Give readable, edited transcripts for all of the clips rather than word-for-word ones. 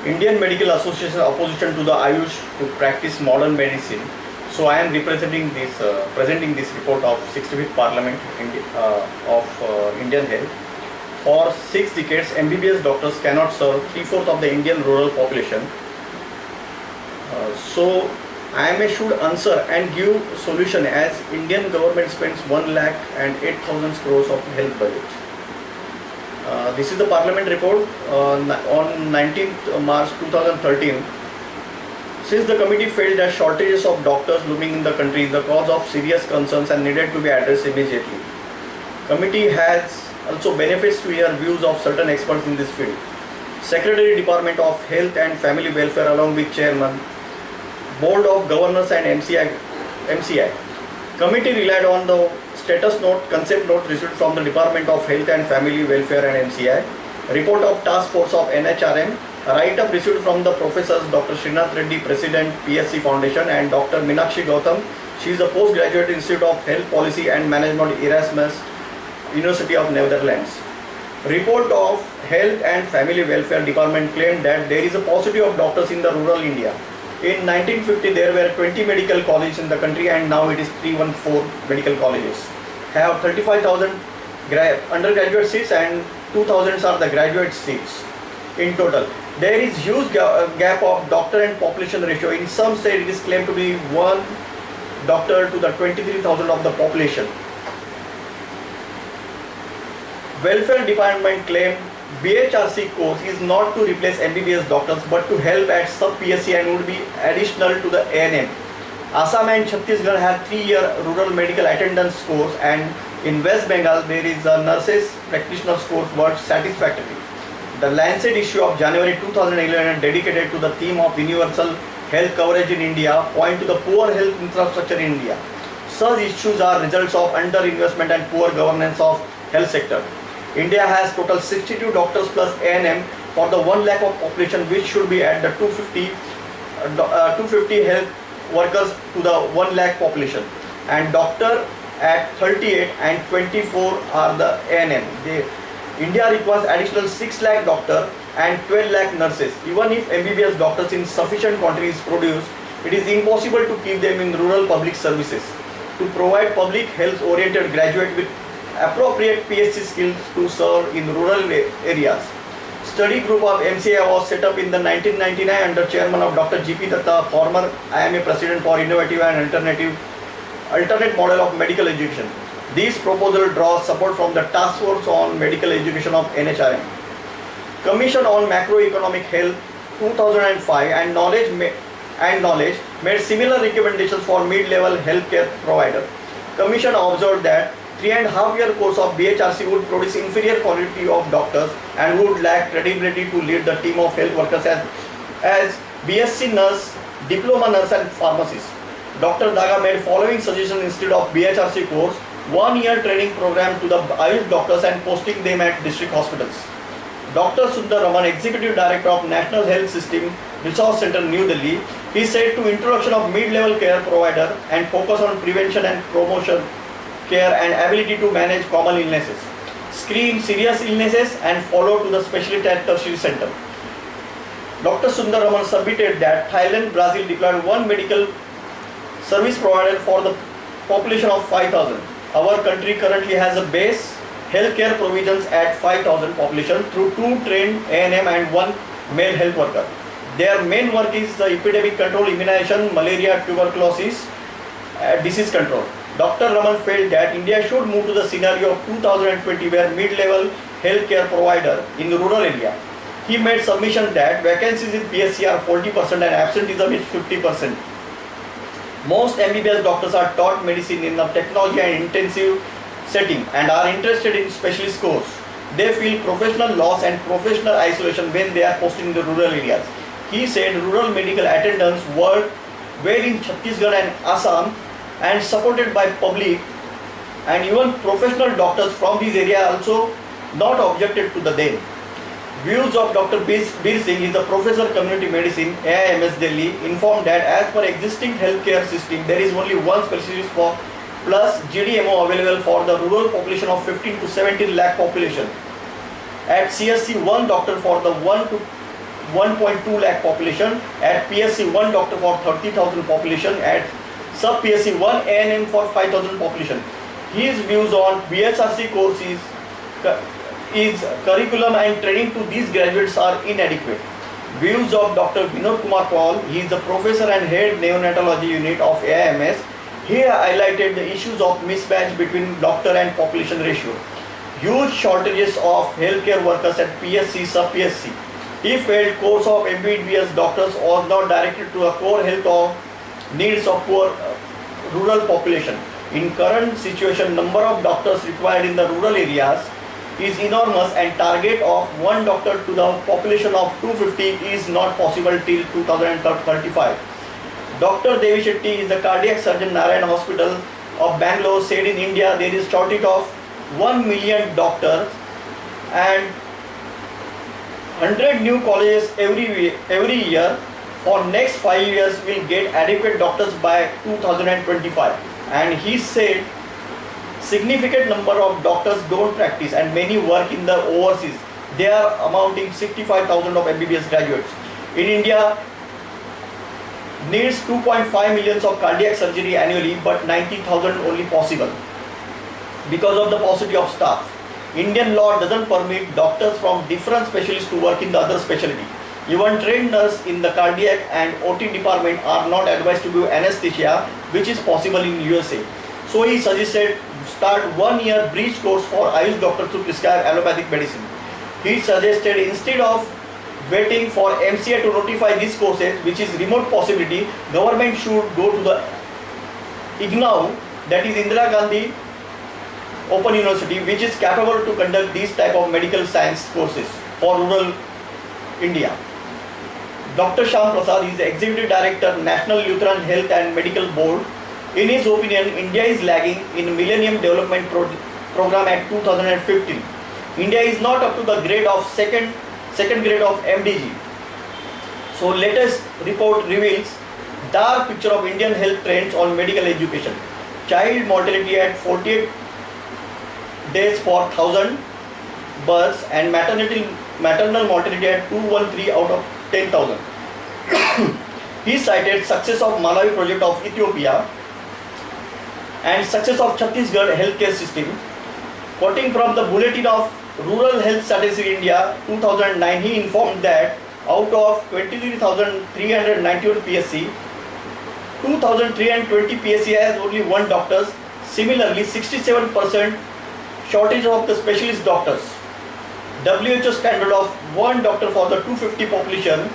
Indian Medical Association opposition to the Ayush to practice modern medicine. So I am representing this, presenting this report of 65th Parliament of Indian Health. For 6 decades, MBBS doctors cannot serve 3/4 of the Indian rural population. So IMA should answer and give solution as Indian government spends 1,08,000 crores of health budget. This is the Parliament report on 19th March 2013. Since the committee felt that shortages of doctors looming in the country is the cause of serious concerns and needed to be addressed immediately. Committee has also benefits to hear views of certain experts in this field. Secretary Department of Health and Family Welfare along with Chairman, Board of Governors and MCI. Committee relied on the status note, concept note received from the Department of Health and Family Welfare and MCI, report of task force of NHRM, write-up received from the professors Dr. Srinath Reddy, President PSC Foundation, and Dr. Meenakshi Gautam. She is a postgraduate Institute of Health Policy and Management, Erasmus University of Netherlands. Report of Health and Family Welfare Department claimed that there is a paucity of doctors in the rural India. In 1950, there were 20 medical colleges in the country, and now it is 314 medical colleges. Have 35,000 undergraduate seats and 2,000 are the graduate seats in total. There is huge gap of doctor and population ratio. In some states, it is claimed to be 1 doctor to the 23,000 of the population. Welfare Department claimed BHRC course is not to replace MBBS doctors but to help at sub-PSC and would be additional to the ANM. Assam and Chhattisgarh have 3-year rural medical attendance course, and in West Bengal there is a nurses practitioners course but satisfactory. The Lancet issue of January 2011 dedicated to the theme of universal health coverage in India point to the poor health infrastructure in India. Such issues are results of underinvestment and poor governance of health sector. India has total 62 doctors plus ANM for the 1 lakh of population, which should be at the 250 health workers to the 1 lakh population, and doctor at 38 and 24 are the ANM. India requires additional 6 lakh doctor and 12 lakh nurses. Even if MBBS doctors in sufficient quantity is produced, it is impossible to keep them in rural public services. To provide public health oriented graduate with appropriate PhD skills to serve in rural areas. Study group of MCI was set up in the 1999 under chairman of Dr. G.P. Datta, former IMA president for innovative and alternate model of medical education. This proposal draws support from the task force on medical education of NHRM. Commission on Macroeconomic Health 2005 and Knowledge made similar recommendations for mid-level healthcare provider. Commission observed that 3.5-year course of BHRC would produce inferior quality of doctors and would lack credibility to lead the team of health workers as BSc nurse, diploma nurse and pharmacist. Dr. Daga made following suggestion instead of BHRC course: 1-year training program to the Ayush doctors and posting them at district hospitals. Dr. Sundar Raman, Executive Director of National Health System Resource Center, New Delhi, he said to introduction of mid-level care provider and focus on prevention and promotion care and ability to manage common illnesses, screen serious illnesses and follow to the specialist at tertiary center. Dr. Sundar Raman submitted that Thailand, Brazil deployed 1 medical service provider for the population of 5,000. Our country currently has a base healthcare provisions at 5,000 population through 2 trained ANM and 1 male health worker. Their main work is the epidemic control, immunization, malaria, tuberculosis, disease control. Dr. Raman felt that India should move to the scenario of 2020 where mid-level healthcare provider in the rural area. He made submission that vacancies in PSC are 40% and absenteeism is 50%. Most MBBS doctors are taught medicine in a technology and intensive setting and are interested in specialist course. They feel professional loss and professional isolation when they are posted in the rural areas. He said rural medical attendants were in Chhattisgarh and Assam and supported by public, and even professional doctors from these areas also not objected to the them. Views of Dr. Bir Singh is the professor community medicine, AIMS Delhi, informed that as per existing healthcare system, there is only 1 specialist for plus GDMO available for the rural population of 15 to 17 lakh population. At CSC, 1 doctor for the 1 to 1.2 lakh population, at PSC 1 doctor for 30,000 population, at sub PSC 1 ANM for 5,000 population. His views on BSRC course is curriculum and training to these graduates are inadequate. Views of Dr. Vinod Kumar Paul. He is the professor and head neonatology unit of AIMS. He highlighted the issues of mismatch between doctor and population ratio, huge shortages of healthcare workers at PSC, sub-PSC. He felt course of MBBS doctors was not directed to a core health of needs of poor rural population. In current situation, number of doctors required in the rural areas is enormous, and target of one doctor to the population of 250 is not possible till 2035. Dr. Devi Shetty is the cardiac surgeon Narayan Hospital of Bangalore, said in India there is shortage of 1 million doctors and 100 new colleges every year. For next 5 years will get adequate doctors by 2025. And he said significant number of doctors don't practice and many work in the overseas. They are amounting 65,000 of MBBS graduates. In India needs 2.5 millions of cardiac surgery annually, but 90,000 only possible because of the paucity of staff. Indian law doesn't permit doctors from different specialists to work in the other specialty. Even trained nurses in the cardiac and OT department are not advised to give anesthesia, which is possible in USA. So he suggested start 1 year bridge course for Ayush doctors to prescribe allopathic medicine. He suggested instead of waiting for MCA to notify these courses, which is remote possibility, government should go to the IGNOU, that is Indira Gandhi Open University, which is capable to conduct these type of medical science courses for rural India. Dr. Shyam Prasad is the Executive Director, National Lutheran Health and Medical Board. In his opinion, India is lagging in Millennium Development Program at 2015. India is not up to the grade of second grade of MDG. So latest report reveals dark picture of Indian health trends on medical education. Child mortality at 48 days per 1,000 births and maternal mortality at 213 out of 10,000. He cited success of Malawi project of Ethiopia and success of Chhattisgarh healthcare system. Quoting from the Bulletin of Rural Health Statistics India 2009, he informed that out of 23,391 PSC, 2,320 PSC has only one doctor. Similarly, 67% shortage of the specialist doctors. WHO standard of one doctor for the 250 population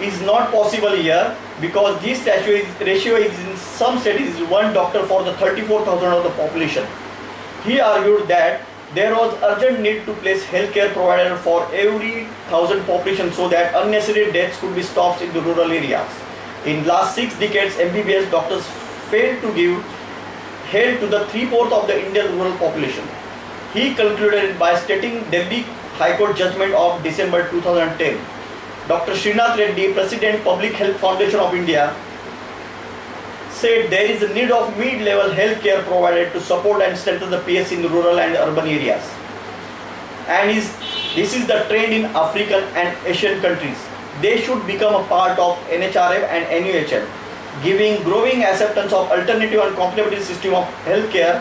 is not possible here because this ratio is in some states one doctor for the 34,000 of the population. He argued that there was urgent need to place healthcare provider for every 1,000 population so that unnecessary deaths could be stopped in the rural areas. In last 6 decades, MBBS doctors failed to give health to the 3/4 of the Indian rural population. He concluded by stating Delhi High Court judgment of December 2010. Dr. Srinath Reddy, President Public Health Foundation of India, said there is a need of mid-level healthcare provided to support and strengthen the PSC in rural and urban areas. And this is the trend in African and Asian countries. They should become a part of NHRM and NUHL, giving growing acceptance of alternative and complementary system of healthcare.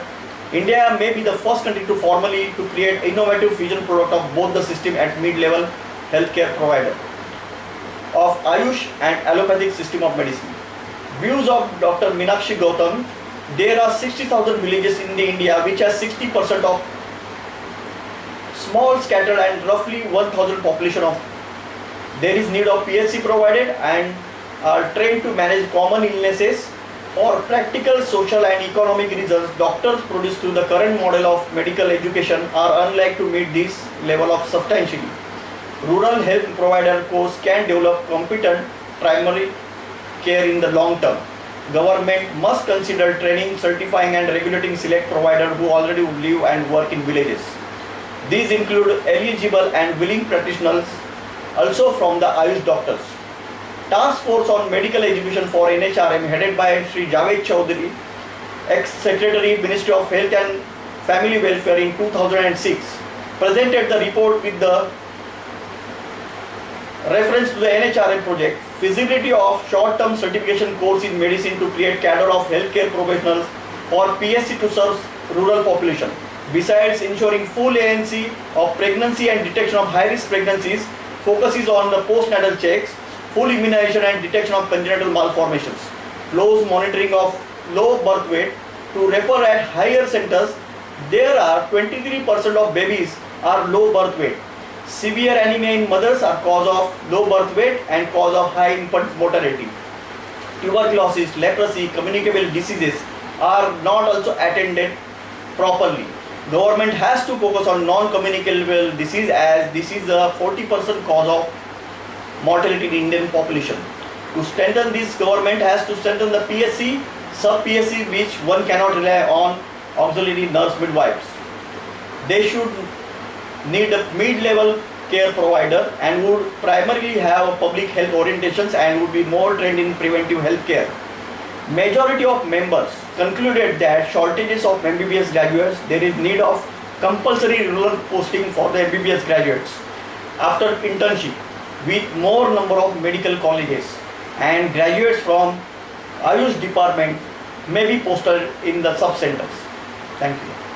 India may be the first country to formally to create innovative fusion product of both the system at mid-level healthcare provider of Ayush and allopathic system of medicine. Views of Dr. Meenakshi Gautam. There are 60,000 villages in India which has 60% of small scattered and roughly 1,000 population of. There is need of PHC provided and are trained to manage common illnesses. For practical, social and economic reasons, doctors produced through the current model of medical education are unlikely to meet this level of substantially. Rural health provider course can develop competent primary care in the long term. Government must consider training, certifying and regulating select providers who already live and work in villages. These include eligible and willing practitioners also from the Ayush doctors. Task Force on Medical Education for NHRM headed by Sri Javed Chaudhary, ex-Secretary, Ministry of Health and Family Welfare in 2006, presented the report with the Reference to the NHRM project, feasibility of short-term certification course in medicine to create cadre of healthcare professionals for PSC to serve rural population. Besides ensuring full ANC of pregnancy and detection of high-risk pregnancies, focuses on the postnatal checks, full immunization and detection of congenital malformations, close monitoring of low birth weight to refer at higher centers. There are 23% of babies are low birth weight. Severe anemia in mothers are cause of low birth weight and cause of high infant mortality. Tuberculosis, leprosy, communicable diseases are not also attended properly. Government has to focus on non-communicable disease as this is a 40% cause of mortality in Indian population. To strengthen this, government has to strengthen the PSC, sub-PSC which one cannot rely on auxiliary nurse midwives. They should need a mid-level care provider and would primarily have public health orientations and would be more trained in preventive health care. Majority of members concluded that shortages of MBBS graduates, there is need of compulsory rural posting for the MBBS graduates after internship with more number of medical colleges, and graduates from Ayush department may be posted in the sub centers. Thank you.